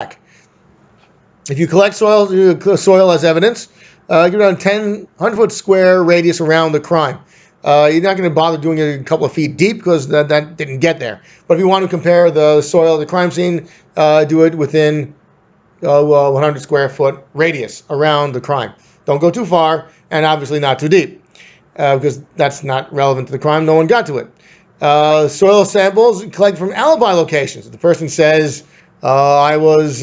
If you collect soil as evidence, give it a 100-foot square radius around the crime. You're not going to bother doing it a couple of feet deep because that didn't get there. But if you want to compare the soil of the crime scene, do it within 100 square foot radius around the crime. Don't go too far, and obviously not too deep, because that's not relevant to the crime. No one got to it. Soil samples collected from alibi locations. If the person says, I was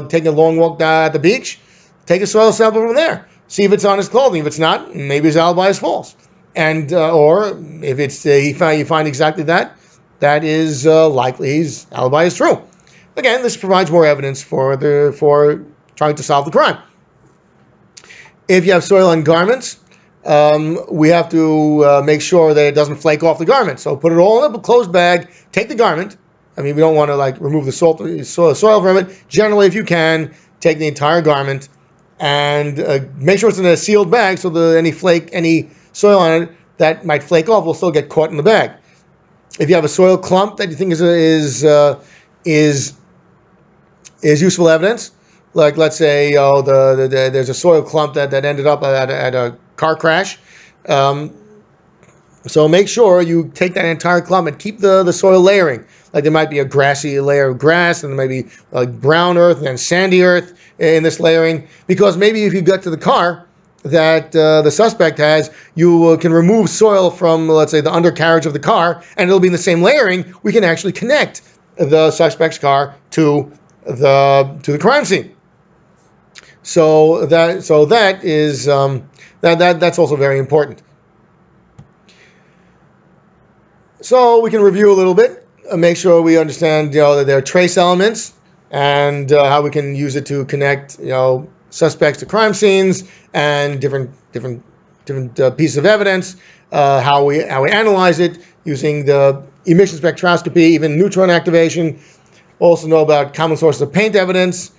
taking a long walk down at the beach, take a soil sample from there. See if it's on his clothing. If it's not, maybe his alibi is false. And or if it's you find exactly that is likely his alibi is true. Again, this provides more evidence for trying to solve the crime. If you have soil on garments, we have to make sure that it doesn't flake off the garment. So put it all in a closed bag. Take the garment. I mean, we don't want to remove the soil from it. Generally, if you can, take the entire garment and make sure it's in a sealed bag so that any soil on it that might flake off will still get caught in the bag. If you have a soil clump that you think is useful evidence, like let's say there's a soil clump that ended up at a car crash. So make sure you take that entire clump and keep the soil layering. Like there might be a grassy layer of grass, and there may be brown earth and sandy earth in this layering. Because maybe if you get to the car that the suspect has, you can remove soil from, let's say, the undercarriage of the car, and it'll be in the same layering. We can actually connect the suspect's car to the crime scene. So that is that's also very important. So we can review a little bit, make sure we understand that there are trace elements and how we can use it to connect suspects to crime scenes and different pieces of evidence. How we analyze it using the emission spectroscopy, even neutron activation. Also know about common sources of paint evidence,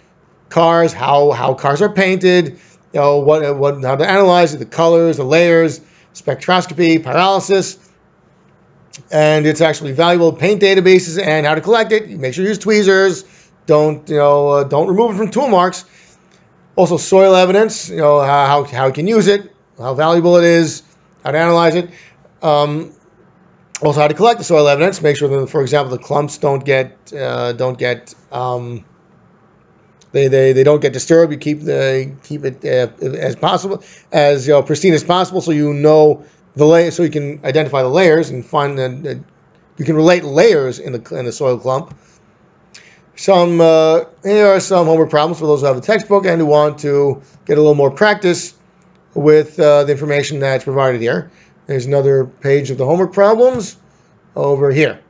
cars, how cars are painted, how to analyze it, the colors, the layers, spectroscopy, pyrolysis, and it's actually valuable paint databases and how to collect it. Make sure you use tweezers. Don't remove it from tool marks. Also soil evidence, how you can use it, how valuable it is, how to analyze it. Also, how to collect the soil evidence. Make sure that, for example, the clumps don't get they don't get disturbed. You keep it as possible, as pristine as possible, so you know the layer, so you can identify the layers and find that you can relate layers in the soil clump. Here are some homework problems for those who have the textbook and who want to get a little more practice with the information that's provided here. There's another page of the homework problems over here.